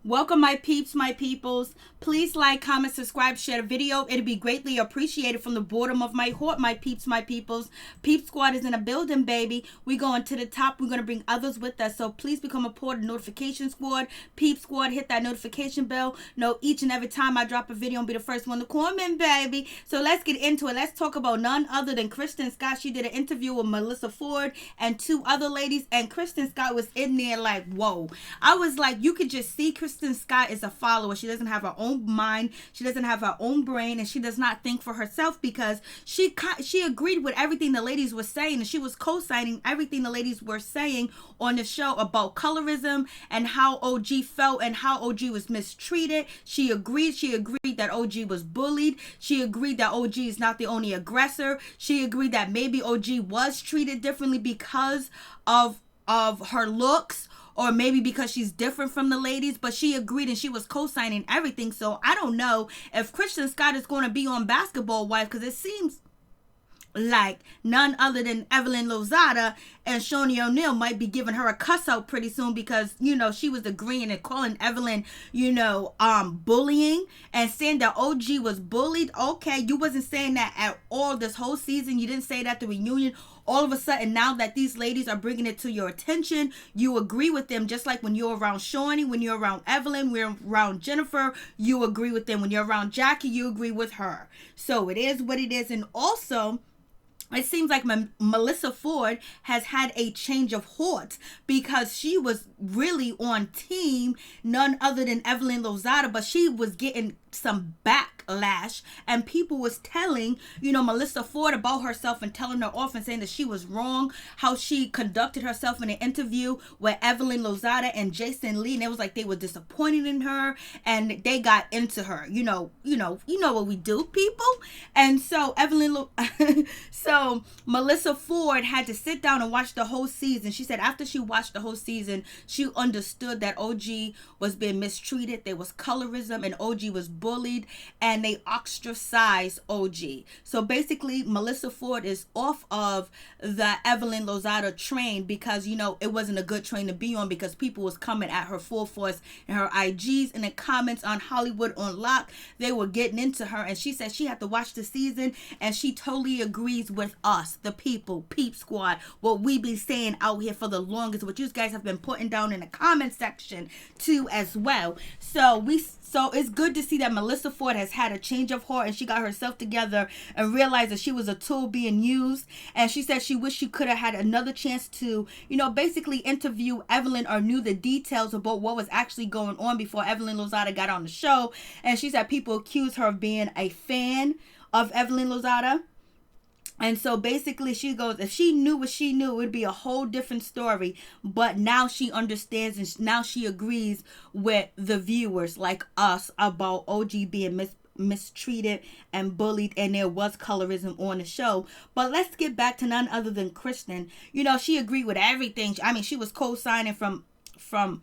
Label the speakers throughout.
Speaker 1: Welcome, my peeps, my peoples. Please like, comment, subscribe, share the video. It'd be greatly appreciated from the bottom of my heart, my peeps, my peoples. Peep Squad is in a building, baby. We going to the top. We're going to bring others with us. So please become a part of the notification squad. Peep Squad, hit that notification bell. Know each and every time I drop a video, I'll be the first one to comment, baby. So let's get into it. Let's talk about none other than Kristen Scott. She did an interview with Melissa Ford and two other ladies. And Kristen Scott was in there like, whoa. I was like, you could just see Kristen Scott is a follower. She doesn't have her own mind. She doesn't have her own brain, and she does not think for herself because she agreed with everything the ladies were saying, and she was co-signing everything the ladies were saying on the show about colorism and how OG felt and how OG was mistreated. She agreed that OG was bullied. She agreed that OG is not the only aggressor. She agreed that maybe OG was treated differently because of her looks, or maybe because she's different from the ladies, but she agreed and she was co-signing everything. So I don't know if Kristen Scott is going to be on Basketball Wives, because it seems like none other than Evelyn Lozada and Shawnee O'Neal might be giving her a cuss out pretty soon, because, you know, she was agreeing and calling Evelyn, bullying and saying that OG was bullied. Okay, you wasn't saying that at all this whole season. You didn't say that at the reunion. All of a sudden, now that these ladies are bringing it to your attention, you agree with them. Just like when you're around Shawnee, when you're around Evelyn, we're around Jennifer, you agree with them. When you're around Jackie, you agree with her. So it is what it is. And also, it seems like Melissa Ford has had a change of heart, because she was really on team none other than Evelyn Lozada, but she was getting some backlash, and people was telling, Melissa Ford about herself and telling her off and saying that she was wrong, how she conducted herself in an interview with Evelyn Lozada and Jason Lee, and it was like they were disappointed in her and they got into her. You know what we do, people. And so so Melissa Ford had to sit down and watch the whole season. She said after she watched the whole season, she understood that OG was being mistreated. There was colorism and OG was bullied, and they ostracized OG. So basically, Melissa Ford is off of the Evelyn Lozada train, because, it wasn't a good train to be on, because people was coming at her full force in her IGs and the comments on Hollywood on Lock. They were getting into her, and she said she had to watch the season, and she totally agrees with us, the people, Peep Squad, what we been saying out here for the longest, what you guys have been putting down in the comment section too as well. So it's good to see that Melissa Ford has had a change of heart, and she got herself together and realized that she was a tool being used. And she said she wished she could have had another chance to, basically interview Evelyn or knew the details about what was actually going on before Evelyn Lozada got on the show. And she said people accused her of being a fan of Evelyn Lozada. And so basically she goes, if she knew what she knew, it would be a whole different story. But now she understands, and now she agrees with the viewers like us about OG being mistreated and bullied, and there was colorism on the show. But let's get back to none other than Kristen. She agreed with everything. I mean, she was co-signing from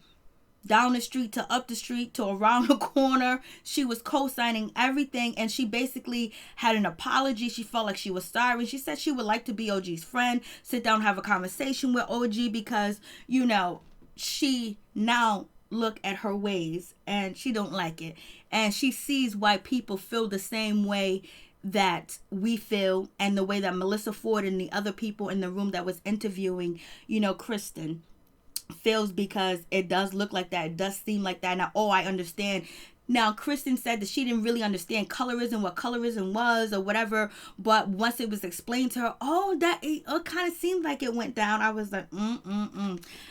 Speaker 1: down the street to up the street to around the corner. She was co-signing everything, and she basically had an apology. She felt like she was sorry. She said she would like to be OG's friend, sit down, have a conversation with OG, because, she now look at her ways and she don't like it. And she sees why people feel the same way that we feel, and the way that Melissa Ford and the other people in the room that was interviewing, Kristen feels, because it does look like that. It does seem like that. Now, I understand. Now, Kristen said that she didn't really understand colorism, what colorism was or whatever. But once it was explained to her, that it kind of seemed like it went down. I was like,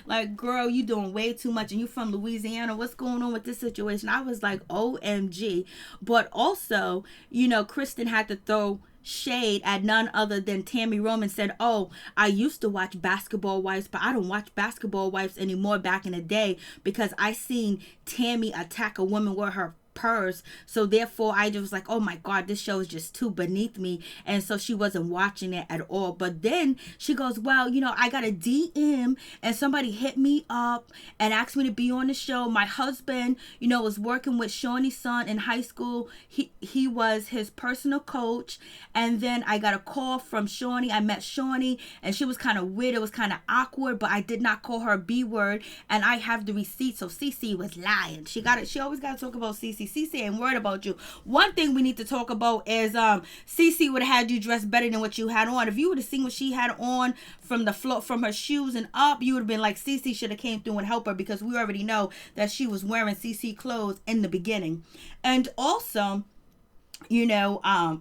Speaker 1: like, girl, you doing way too much, and you from Louisiana. What's going on with this situation? I was like, OMG. But also, Kristen had to throw shade at none other than Tammy Roman. Said, I used to watch Basketball Wives, but I don't watch Basketball Wives anymore back in the day, because I seen Tammy attack a woman with her purse. So therefore I just was like, oh my God, this show is just too beneath me. And so she wasn't watching it at all. But then she goes, well, I got a DM and somebody hit me up and asked me to be on the show. My husband, was working with Shawnee's son in high school. He was his personal coach. And then I got a call from Shawnee. I met Shawnee and she was kind of weird. It was kind of awkward, but I did not call her B word. And I have the receipt. So Cece was lying. She always got to talk about Cece. Cece ain't worried about you. One thing we need to talk about is Cece would have had you dressed better than what you had on. If you would have seen what she had on from the floor, from her shoes and up, you would have been like, Cece should have came through and helped her, because we already know that she was wearing Cece clothes in the beginning. And also,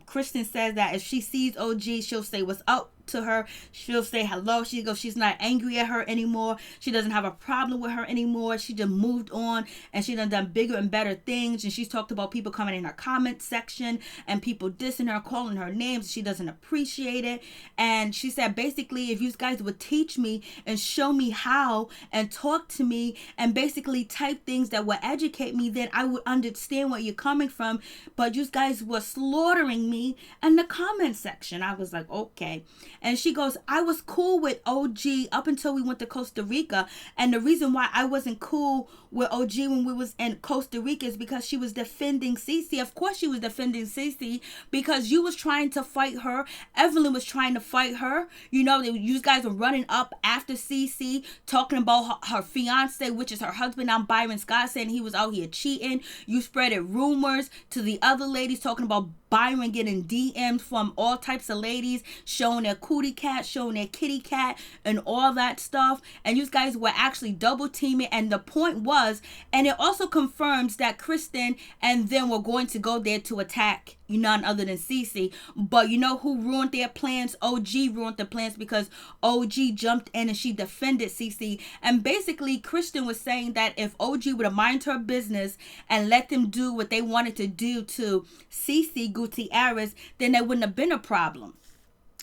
Speaker 1: Kristen says that if she sees OG, she'll say what's up to her. She'll say hello. She goes, she's not angry at her anymore. She doesn't have a problem with her anymore. She just moved on and she done bigger and better things. And she's talked about people coming in her comment section and people dissing her, calling her names. She doesn't appreciate it. And she said, basically, if you guys would teach me and show me how and talk to me and basically type things that would educate me, then I would understand where you're coming from. But you guys were slaughtering me in the comment section. I was like, okay. And she goes, I was cool with OG up until we went to Costa Rica. And the reason why I wasn't cool with OG when we was in Costa Rica is because she was defending Cece. Of course she was defending Cece because you was trying to fight her. Evelyn was trying to fight her. You guys were running up after Cece, talking about her fiance, which is her husband. I'm Byron Scott, saying he was out here cheating. You spreaded rumors to the other ladies talking about Byron getting DMs from all types of ladies, showing their cootie cat, showing their kitty cat, and all that stuff. And you guys were actually double teaming. And the point was, and it also confirms that Kristen and them were going to go there to attack none other than Cece. But you know who ruined their plans? OG ruined the plans, because OG jumped in and she defended Cece. And basically Kristen was saying that if OG would have minded her business and let them do what they wanted to do to Cece Gutierrez, then there wouldn't have been a problem.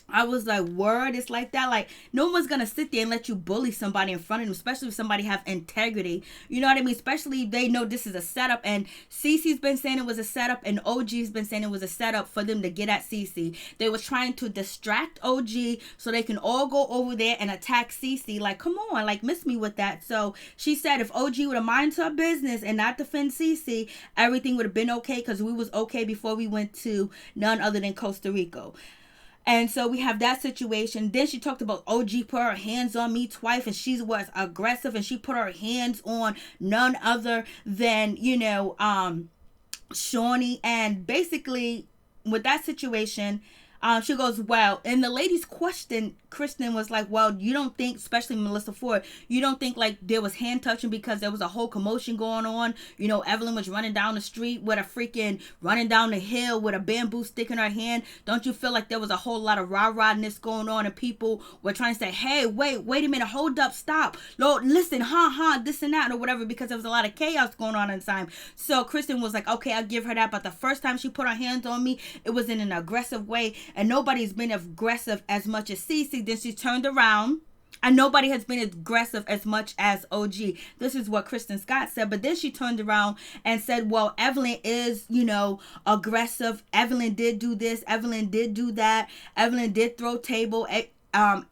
Speaker 1: I was like, word, it's like that. Like, no one's going to sit there and let you bully somebody in front of them, especially if somebody have integrity. You know what I mean? Especially if they know this is a setup. And Cece's been saying it was a setup, and OG's been saying it was a setup for them to get at Cece. They were trying to distract OG so they can all go over there and attack Cece. Like, come on, like, miss me with that. So she said if OG would have minded her business and not defend Cece, everything would have been okay, because we was okay before we went to none other than Costa Rica. And so we have that situation. Then she talked about OG put her hands on me twice, and she was aggressive, and she put her hands on none other than, Shawnee. And basically with that situation, she goes, well, and the ladies question, Kristen was like, well, you don't think, especially Melissa Ford, you don't think like there was hand touching because there was a whole commotion going on? Evelyn was running down the street with running down the hill with a bamboo stick in her hand. Don't you feel like there was a whole lot of rah-rahness going on, and people were trying to say, hey, wait a minute, hold up, stop, Lord, listen, this and that, or whatever, because there was a lot of chaos going on inside. So Kristen was like, okay, I'll give her that. But the first time she put her hands on me, it was in an aggressive way, and nobody's been aggressive as much as Cece. Then she turned around, and nobody has been aggressive as much as OG. This is what Kristen Scott said. But then she turned around and said, well, Evelyn is, aggressive. Evelyn did do this. Evelyn did do that. Evelyn did throw table.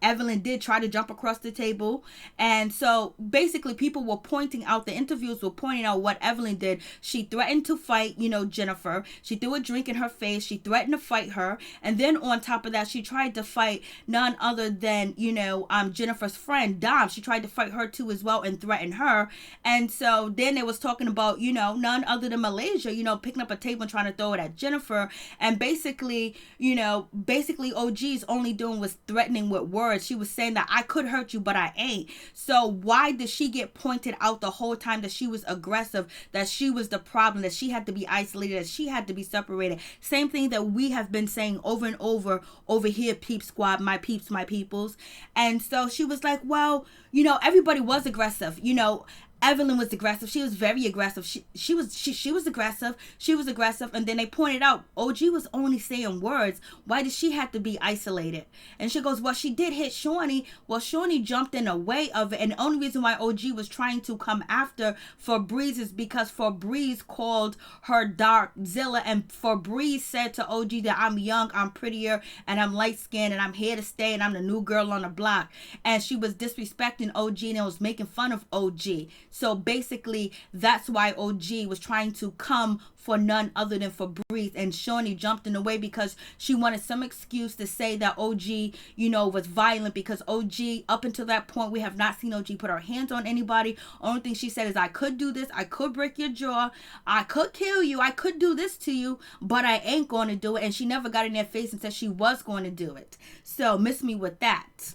Speaker 1: Evelyn did try to jump across the table. And so basically people were pointing out, the interviews were pointing out what Evelyn did. She threatened to fight, Jennifer. She threw a drink in her face. She threatened to fight her. And then on top of that, she tried to fight none other than, Jennifer's friend, Dom. She tried to fight her too as well and threaten her. And so then they was talking about, none other than Malaysia, picking up a table and trying to throw it at Jennifer. And basically, OG's only doing was threatening with words. She was saying that I could hurt you, but I ain't. So why did she get pointed out the whole time that she was aggressive, that she was the problem, that she had to be isolated, that she had to be separated? Same thing that we have been saying over and over here, Peep Squad, my peeps, my peoples. And so she was like, well, everybody was aggressive. Evelyn was aggressive. She was very aggressive. She was aggressive. She was aggressive. And then they pointed out OG was only saying words. Why did she have to be isolated? And she goes, well, she did hit Shawnee. Well, Shawnee jumped in the way of it. And the only reason why OG was trying to come after Febreze is because Febreze called her dark Zilla. And Febreze said to OG that I'm young, I'm prettier, and I'm light skinned, and I'm here to stay, and I'm the new girl on the block. And she was disrespecting OG and was making fun of OG. So basically, that's why OG was trying to come for none other than Febreze. And Shawnee jumped in the way because she wanted some excuse to say that OG, was violent, because OG, up until that point, we have not seen OG put her hands on anybody. Only thing she said is, I could do this, I could break your jaw, I could kill you, I could do this to you, but I ain't going to do it. And she never got in their face and said she was going to do it. So miss me with that.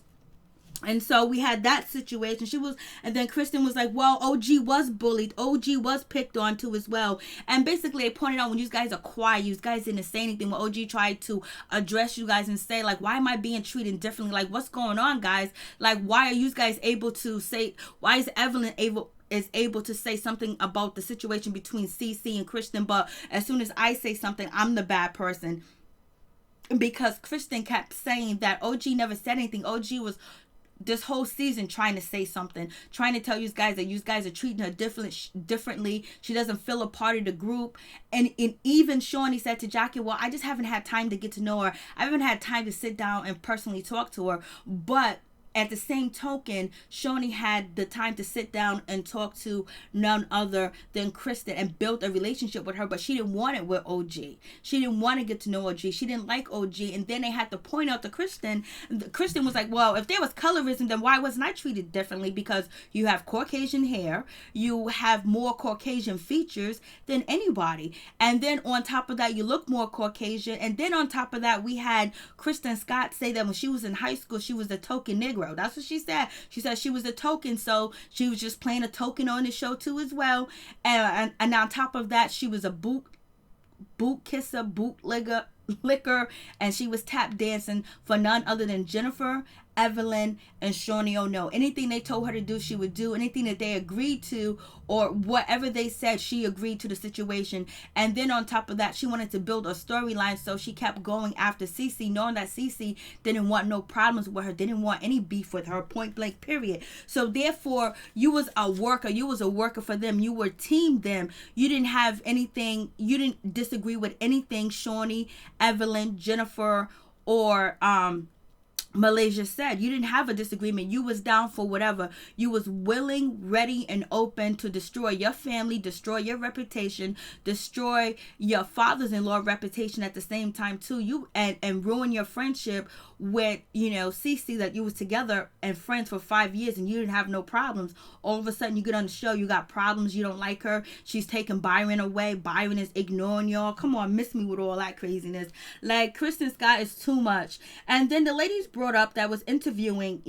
Speaker 1: And so we had that situation. And then Kristen was like, well, OG was bullied. OG was picked on too as well. And basically they pointed out, when you guys are quiet, you guys didn't say anything. When OG tried to address you guys and say, like, why am I being treated differently? Like, what's going on, guys? Like, why are you guys able to say, why is Evelyn able to say something about the situation between CC and Kristen, but as soon as I say something, I'm the bad person? Because Kristen kept saying that OG never said anything. OG was this whole season trying to say something, trying to tell you guys that you guys are treating her differently. She doesn't feel a part of the group. And even Shawnee said to Jackie, well, I just haven't had time to get to know her. I haven't had time to sit down and personally talk to her. But at the same token, Shawnee had the time to sit down and talk to none other than Kristen and build a relationship with her, but she didn't want it with OG. She didn't want to get to know OG. She didn't like OG. And then they had to point out to Kristen. Kristen was like, well, if there was colorism, then why wasn't I treated differently? Because you have Caucasian hair, you have more Caucasian features than anybody. And then on top of that, you look more Caucasian. And then on top of that, we had Kristen Scott say that when she was in high school, she was a token Negro. That's what she said. She said she was a token, so she was just playing a token on the show too as well. And on top of that, she was a boot kisser, bootlegger, and she was tap dancing for none other than Jennifer, Evelyn, and Shawnee O'No. Anything they told her to do, she would do. Anything that they agreed to, or whatever they said, she agreed to the situation. And then on top of that, she wanted to build a storyline, so she kept going after Cece, knowing that Cece didn't want no problems with her, didn't want any beef with her, point blank, period. So therefore, you was a worker for them. You were team them. You didn't have anything, you didn't disagree with anything Shawnee, Evelyn, Jennifer, or Malaysia said. You didn't have a disagreement. You was down for whatever. You was willing, ready, and open to destroy your family, destroy your reputation, destroy your father's-in-law reputation at the same time too. You and ruin your friendship with, Cece, that you was together and friends for 5 years and you didn't have no problems. All of a sudden you get on the show, you got problems, you don't like her. She's taking Byron away. Byron is ignoring y'all. Come on, miss me with all that craziness. Like, Kristen Scott is too much. And then the ladies brought up that was interviewing,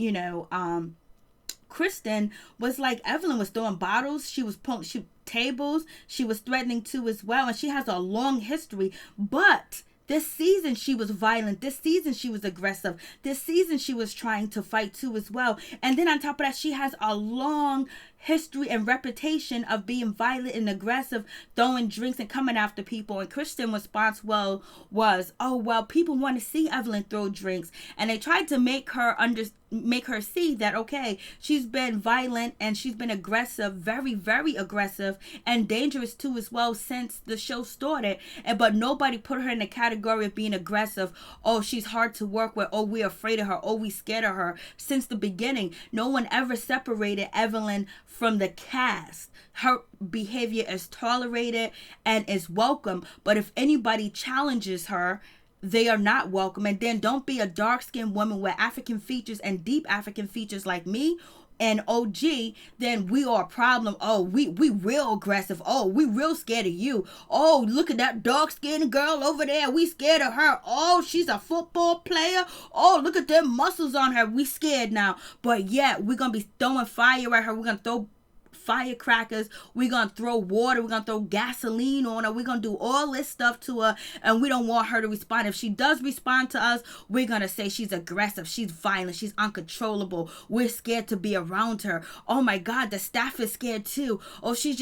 Speaker 1: Kristen was like, Evelyn was throwing bottles. She was pulling tables. She was threatening too as well. And she has a long history, but this season she was violent. This season she was aggressive. This season she was trying to fight too as well. And then on top of that, she has a long history and reputation of being violent and aggressive, throwing drinks and coming after people. And Kristen's response was, oh, well, people want to see Evelyn throw drinks. And they tried to make her see that, okay, she's been violent and she's been aggressive, very, very aggressive, and dangerous too as well since the show started. But nobody put her in the category of being aggressive. Oh, she's hard to work with. Oh, we're afraid of her. Oh, we scared of her. Since the beginning, no one ever separated Evelyn from the cast. Her behavior is tolerated and is welcome. But if anybody challenges her, they are not welcome. And then don't be a dark-skinned woman with African features and deep African features like me and OG, then we are a problem. Oh, we real aggressive. Oh, we real scared of you. Oh, look at that dark-skinned girl over there. We scared of her. Oh, she's a football player. Oh, look at them muscles on her. We scared now. But yeah, we're going to be throwing fire at her. We're going to throw firecrackers. We're going to throw water. We're going to throw gasoline on her. We're going to do all this stuff to her, and we don't want her to respond. If she does respond to us, we're going to say she's aggressive, she's violent, she's uncontrollable. We're scared to be around her. Oh my God, the staff is scared too. Oh, she's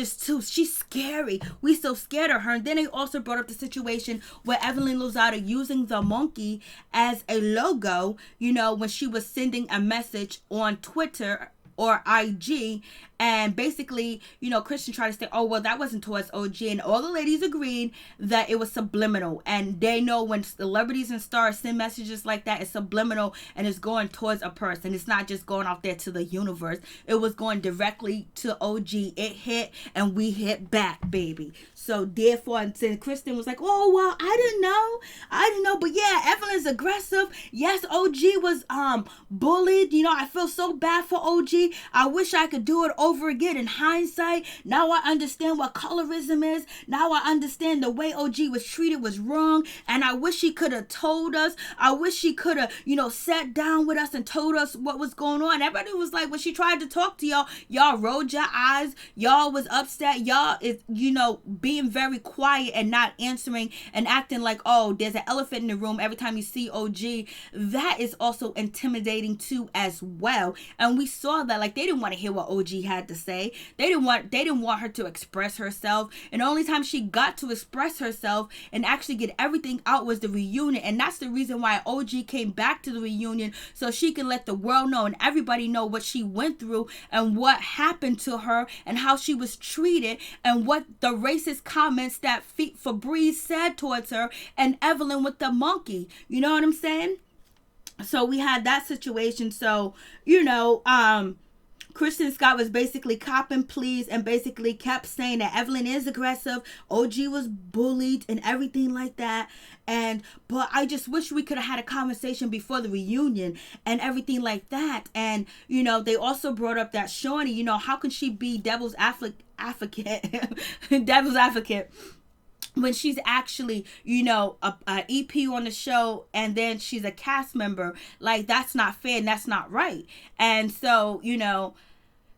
Speaker 1: scary. We so scared of her. And then they also brought up the situation where Evelyn Lozada using the monkey as a logo, when she was sending a message on Twitter or IG, and basically, Kristen tried to say, oh, well, that wasn't towards OG, and all the ladies agreed that it was subliminal, and they know when celebrities and stars send messages like that, it's subliminal, and it's going towards a person. It's not just going out there to the universe. It was going directly to OG. It hit, and we hit back, baby. So therefore, and Kristen was like, oh, well, I didn't know, but yeah, Evelyn's aggressive. Yes, OG was bullied. I feel so bad for OG. I wish I could do it over again. In hindsight, now I understand what colorism is. Now I understand the way OG was treated was wrong, and I wish she could have told us. I wish she could have, sat down with us and told us what was going on. Everybody was like, when she tried to talk to y'all rolled your eyes. Y'all was upset. Y'all is, being very quiet and not answering and acting like, oh, there's an elephant in the room every time you see OG. That is also intimidating too as well. And we saw that, like, they didn't want to hear what OG had to say. They didn't want her to express herself. And the only time she got to express herself and actually get everything out was the reunion. And that's the reason why OG came back to the reunion, so she can let the world know and everybody know what she went through and what happened to her and how she was treated and what the racist comments that Febreze said towards her, and Evelyn with the monkey. You know what I'm saying? So we had that situation. So, Kristen Scott was basically copping pleas and basically kept saying that Evelyn is aggressive, OG was bullied and everything like that. But I just wish we could have had a conversation before the reunion and everything like that. And, they also brought up that Shawnee, how can she be devil's advocate, devil's advocate, when she's actually, a EP on the show, and then she's a cast member. Like, that's not fair and that's not right. And so,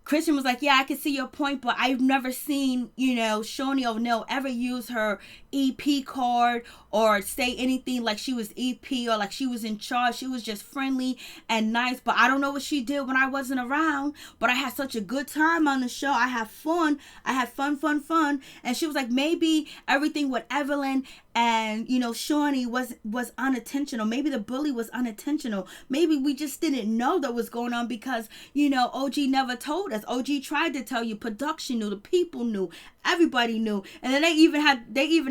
Speaker 1: Kristen was like, yeah, I can see your point, but I've never seen, Shawnee O'Neal ever use her EP card or say anything like she was EP or like she was in charge. She was just friendly and nice, but I don't know what she did when I wasn't around, but I had such a good time on the show. I had fun. And she was like, maybe everything with Evelyn and, Shawnee was unintentional. Maybe the bully was unintentional. Maybe we just didn't know that was going on because, OG never told us. OG tried to tell you. Production knew. The people knew. Everybody knew. And then they even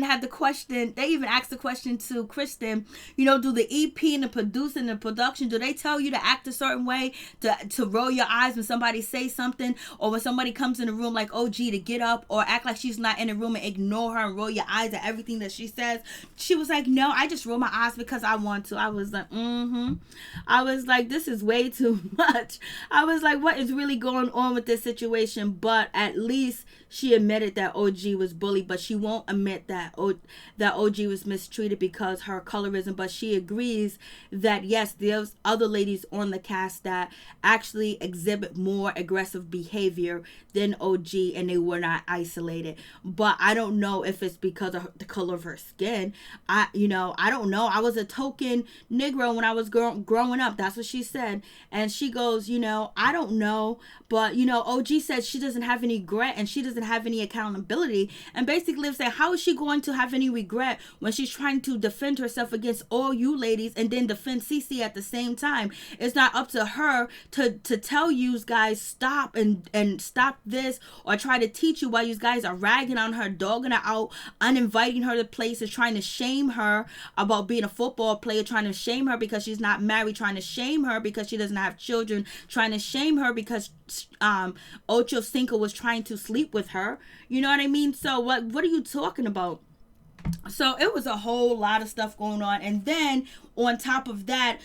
Speaker 1: had the question. They even asked the question to Kristen, do the EP and the producer and the production, do they tell you to act a certain way, to roll your eyes when somebody says something, or when somebody comes in the room like OG, to get up or act like she's not in the room and ignore her and roll your eyes at everything that she says? She was like, no, I just roll my eyes because I want to. I was like, I was like, this is way too much. I was like, what is really going on with this situation? But at least she admitted that OG was bullied, but she won't admit that OG was mistreated because her colorism. But she agrees that yes, there's other ladies on the cast that actually exhibit more aggressive behavior than OG, and they were not isolated. But I don't know if it's because of the color of her skin. I don't know. I was a token Negro when I was growing up. That's what she said. And she goes, I don't know. But, OG said she doesn't have any regret and she doesn't have any accountability. And basically saying, how is she going to have any regret when she's trying to defend herself against all you ladies and then defend Cece at the same time? It's not up to her to tell you guys stop and stop this, or try to teach you while you guys are ragging on her, dogging her out, uninviting her to places, trying to shame her about being a football player, trying to shame her because she's not married, trying to shame her because she doesn't have children, trying to shame her because Ocho Cinco was trying to sleep with her. You know what I mean? So what are you talking about? So it was a whole lot of stuff going on. And then on top of that,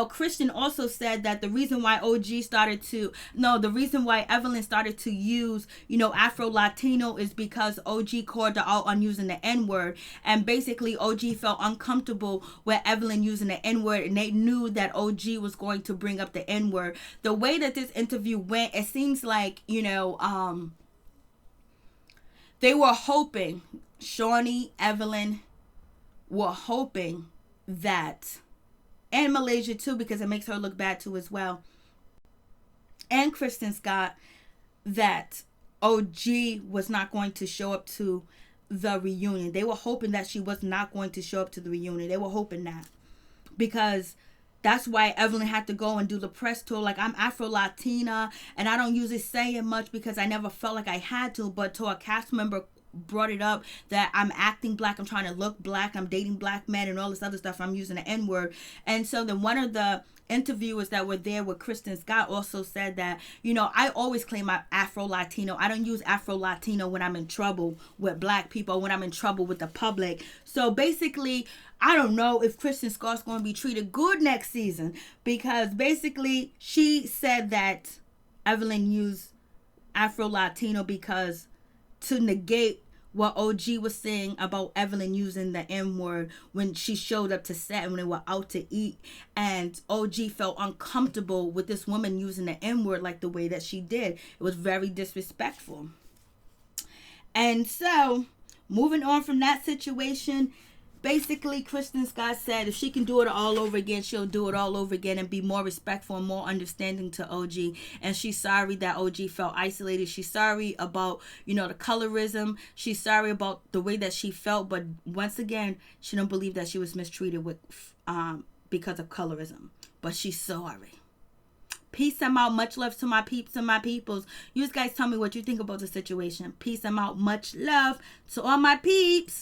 Speaker 1: Kristen also said that the reason why the reason why Evelyn started to use, Afro-Latino is because OG called her out on using the N-word. And basically OG felt uncomfortable with Evelyn using the N-word, and they knew that OG was going to bring up the N-word. The way that this interview went, it seems like, They were hoping, Shawnee, Evelyn were hoping that, and Malaysia too, because it makes her look bad too as well, and Kristen Scott, that OG was not going to show up to the reunion. They were hoping that she was not going to show up to the reunion. They were hoping that, because that's why Evelyn had to go and do the press tour. Like, I'm afro-latina, and I don't usually say it much because I never felt like I had to, but to a cast member brought it up that I'm acting black, I'm trying to look black, I'm dating black men and all this other stuff, I'm using the N-word. And so then one of the interviewers that were there with Kristen Scott also said that, you know, I always claim I'm Afro-Latino. I don't use Afro-Latino when I'm in trouble with black people, when I'm in trouble with the public. So basically, I don't know if Kristen Scott's going to be treated good next season, because basically she said that Evelyn used Afro-Latino because to negate what OG was saying about Evelyn using the N-word when she showed up to set and when they were out to eat, and OG felt uncomfortable with this woman using the N-word like the way that she did. It was very disrespectful. And so, moving on from that situation, basically Kristen Scott said if she can do it all over again, she'll do it all over again and be more respectful and more understanding to OG. And she's sorry that OG felt isolated. She's sorry about, you know, the colorism. She's sorry about the way that she felt. But once again, she don't believe that she was mistreated with because of colorism. But she's sorry. Peace, I'm out. Much love to my peeps and my peoples. You guys tell me what you think about the situation. Peace, I'm out. Much love to all my peeps.